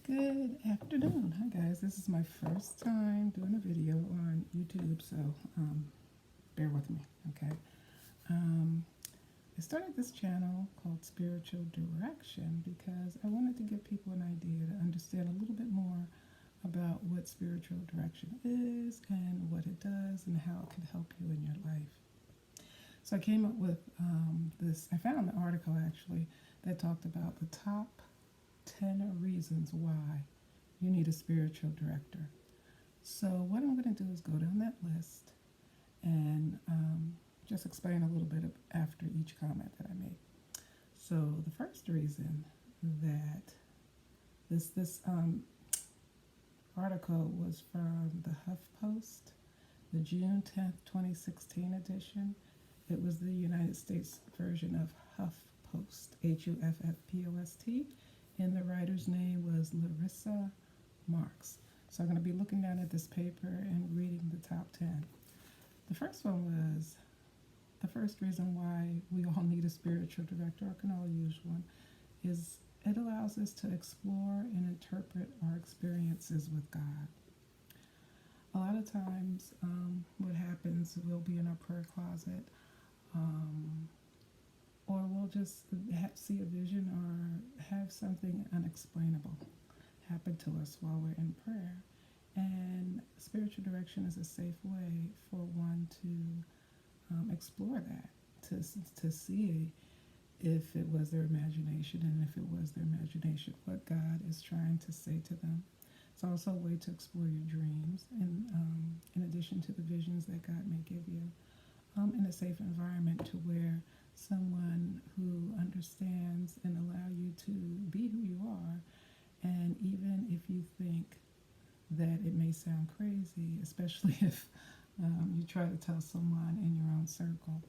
Good afternoon. Hi guys, this is my first time doing a video on YouTube, so bear with me, okay? Um, I started this channel called Spiritual Direction because I wanted to give people an idea to understand a little bit more about what spiritual direction is and what it does and how it can help you in your life. So I came up with I found an article actually that talked about the top 10 reasons why you need a spiritual director. So what I'm going to do is go down that list and just explain a little bit after each comment that I make. So the first reason that this article was from the HuffPost, the June 10th, 2016 edition. It was the United States version of HuffPost, HuffPost, and the writer's name was Larissa Marks. So I'm going to be looking down at this paper and reading the top 10. The first one was the first reason why we all need a spiritual director. I can all use one. Is it allows us to explore and interpret our experiences with God. A lot of times, what happens, we'll be in our prayer closet, or we'll just see a vision or have something unexplainable happen to us while we're in prayer. And spiritual direction is a safe way for one to explore that, to see if it was their imagination, and if it was their imagination, what God is trying to say to them. It's also a way to explore your dreams, and in addition to the visions that God may give you, in a safe environment to where someone who understands and allow you to be who you are, and even if you think that it may sound crazy, especially if you try to tell someone in your own circle.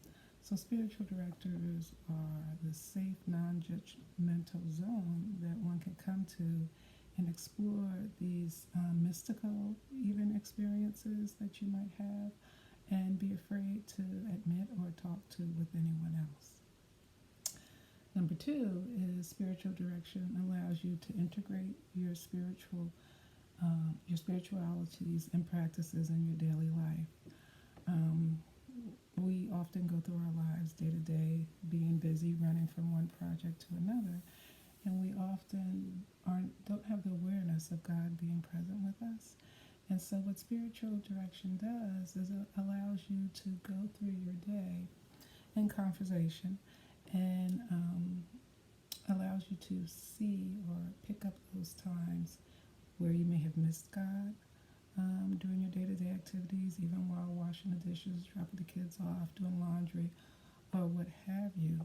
So spiritual directors are the safe, non-judgmental zone that one can come to and explore these mystical even experiences that you might have, and be afraid to admit or talk to with anyone else. Number 2 is spiritual direction allows you to integrate your spiritualities and practices in your daily life. We often go through our lives day to day, being busy, running from one project to another, and we often don't have the awareness of God being present with us. And so what spiritual direction does is it allows you to go through your day in conversation, and allows you to see or pick up those times where you may have missed God during your day-to-day activities, even while washing the dishes, dropping the kids off, doing laundry, or what have you.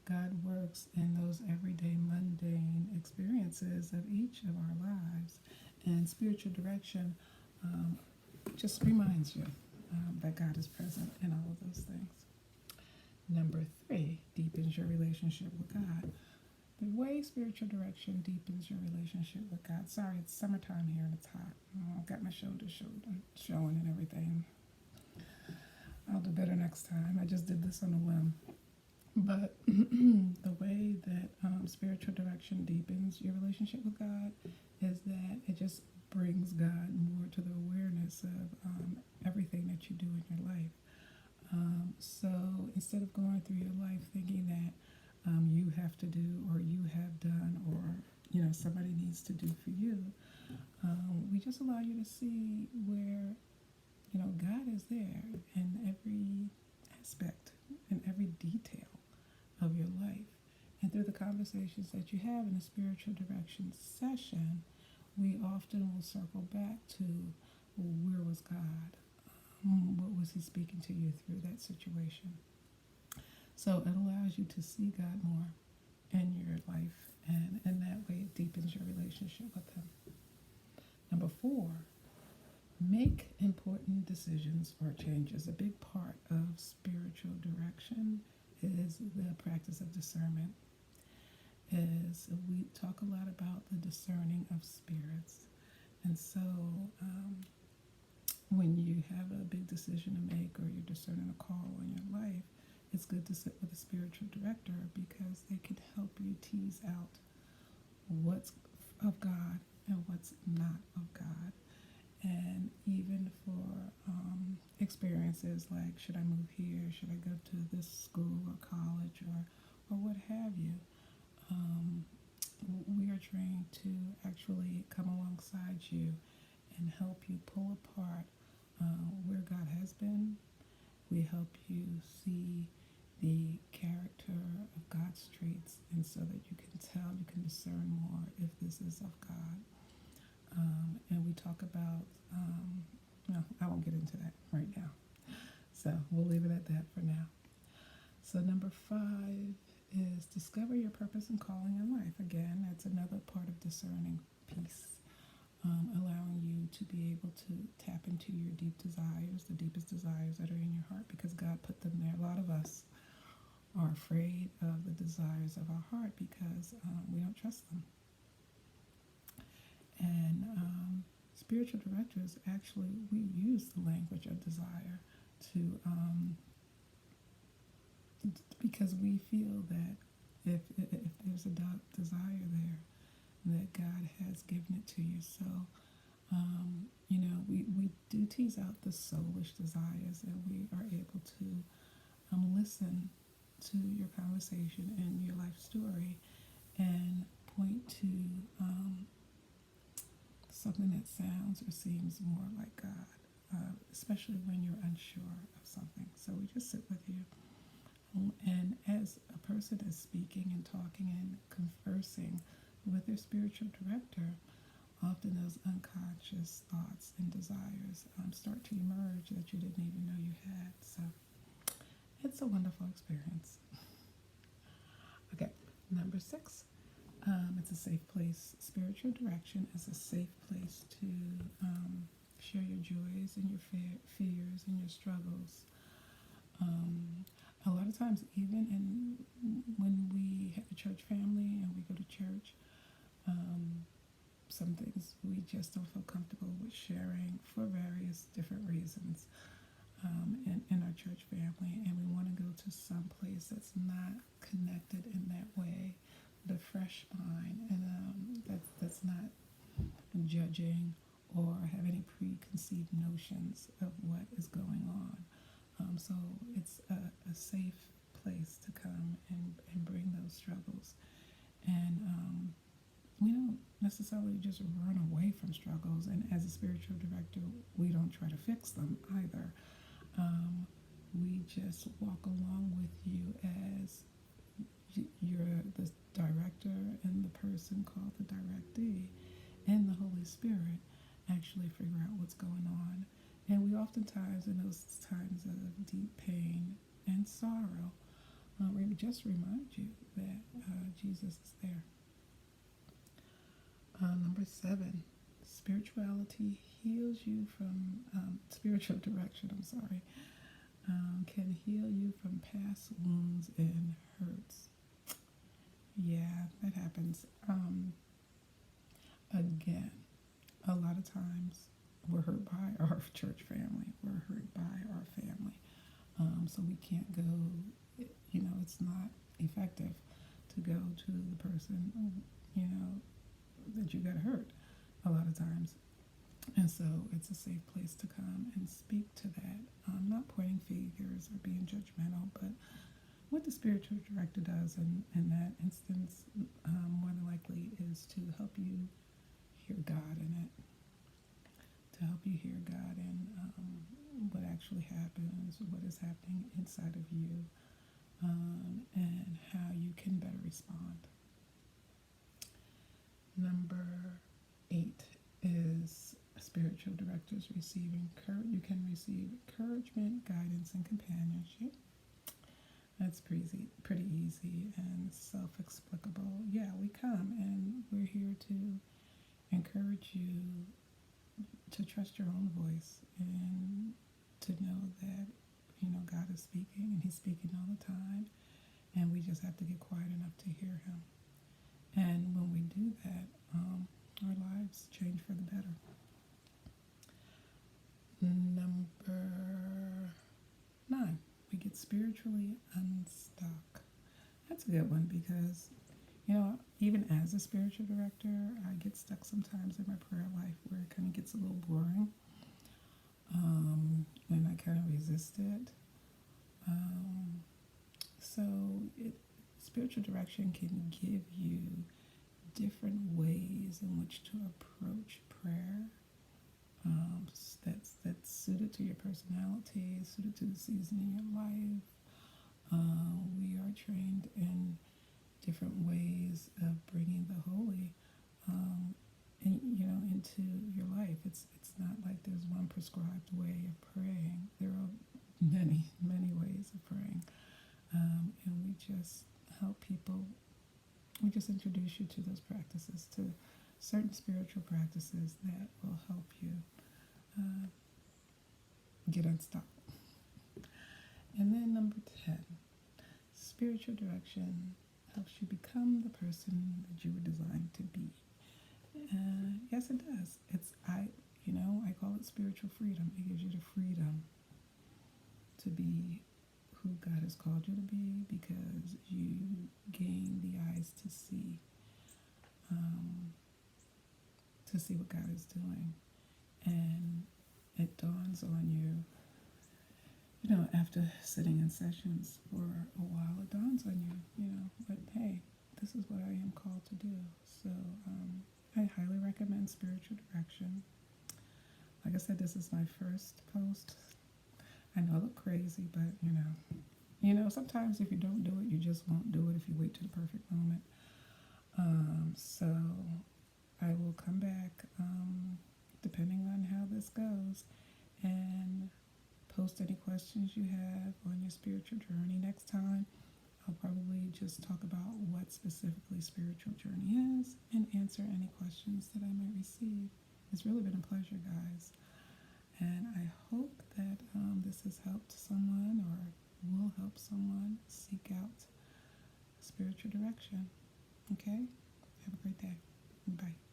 God works in those everyday mundane experiences of each of our lives, and spiritual direction just reminds you that God is present in all of those things. Number 3, deepens your relationship with God. The way spiritual direction deepens your relationship with God. Sorry, it's summertime here and it's hot. I've got my shoulders showing and everything. I'll do better next time. I just did this on a whim. But the way that spiritual direction deepens your relationship with God is that it just brings God more to the awareness of everything that you do in your life. So instead of going through your life thinking that you have to do, or you have done, or somebody needs to do for you, we just allow you to see where God is there in every aspect, in every detail of your life. And through the conversations that you have in a spiritual direction session, we often will circle back to, well, where was God? What was he speaking to you through that situation? So it allows you to see God more in your life, and in that way it deepens your relationship with him. Number 4, make important decisions or changes. A big part of spiritual direction is the practice of discernment. Is we talk a lot about the discerning of spirits, and so when you have a big decision to make, or you're discerning a call in your life, it's good to sit with a spiritual director because they can help you tease out what's of God and what's not of God. And even for experiences like, should I move here? Should I go to this school or college or what have you? Um, we are trained to actually come alongside you and help you pull apart where God has been. We help you see the character of God's traits, and so that you can tell, you can discern more if this is of God. And we talk about, no, I won't get into that right now. So we'll leave it at that for now. So number 5 is discover your purpose and calling in life. Again, that's another part of discerning piece, allowing you to be able to tap into your deep desires, the deepest desires that are in your heart, because God put them there. A lot of us are afraid of the desires of our heart because we don't trust them. And spiritual directors, actually, we use the language of desire to because we feel that if there's a desire there, that God has given it to you. So, we do tease out the soulish desires, and we are able to listen to your conversation and your life story and point to something that sounds or seems more like God, especially when you're unsure of something. So we just sit with you. And as a person is speaking and talking and conversing with their spiritual director, often those unconscious thoughts and desires start to emerge that you didn't even know you had. So it's a wonderful experience. Okay, number 6. It's a safe place. Spiritual direction is a safe place to share your joys and your fears and your struggles. A lot of times, even when we have a church family and we go to church, some things we just don't feel comfortable with sharing for various different reasons in our church family, and we want to go to some place that's not connected in that way, the fresh mind, and that's not judging or have any preconceived notions of what is going on. So it's a safe place to come and bring those struggles. And we don't necessarily just run away from struggles. And as a spiritual director, we don't try to fix them either. We just walk along with you as you're the director and the person called the directee, and the Holy Spirit actually figure out what's going on. And we oftentimes, in those times of deep pain and sorrow, we just remind you that Jesus is there. Number 7, spirituality heals you from, spiritual direction, can heal you from past wounds and hurts. Yeah, that happens. Again, a lot of times we're hurt by our church family. We're hurt by our family. So we can't go, it's not effective to go to the person, that you got hurt a lot of times. And so it's a safe place to come and speak to that. Not pointing fingers or being judgmental, but what the spiritual director does in that instance, more than likely, is to help you hear God in it. To help you hear God in what actually happens, what is happening inside of you, and how you can better respond. Number 8 is spiritual directors receiving you can receive encouragement, guidance, and companionship. That's pretty easy and self-explicable. Yeah, we come and we're here to encourage you to trust your own voice and to know that, God is speaking, and he's speaking all the time, and we just have to get quiet enough to hear him. And when we do that, our lives change for the better. Number 9, we get spiritually unstuck. That's a good one because, Even as a spiritual director, I get stuck sometimes in my prayer life where it kind of gets a little boring, and I kind of resist it. Um, so, spiritual direction can give you different ways in which to approach prayer. That's suited to your personality, suited to the season in your life. We are trained in different ways of bringing the holy, into your life. It's not like there's one prescribed way of praying. There are many ways of praying, and we just help people. We just introduce you to those practices, to certain spiritual practices that will help you uh, get unstuck. And then number 10, spiritual direction helps you become the person that you were designed to be. Yes, it does. I call it spiritual freedom. It gives you the freedom to be who God has called you to be because you gain the eyes to see what God is doing, and it dawns on you. After sitting in sessions for a while, it dawns on you, but hey, this is what I am called to do. So I highly recommend spiritual direction. Like I said, this is my first post. I know I look crazy, but sometimes if you don't do it, you just won't do it if you wait to the perfect moment. So I will come back, depending on how this goes, and post any questions you have on your spiritual journey. Next time, I'll probably just talk about what specifically spiritual journey is and answer any questions that I might receive. It's really been a pleasure, guys. And I hope that this has helped someone or will help someone seek out spiritual direction. Okay? Have a great day. Bye.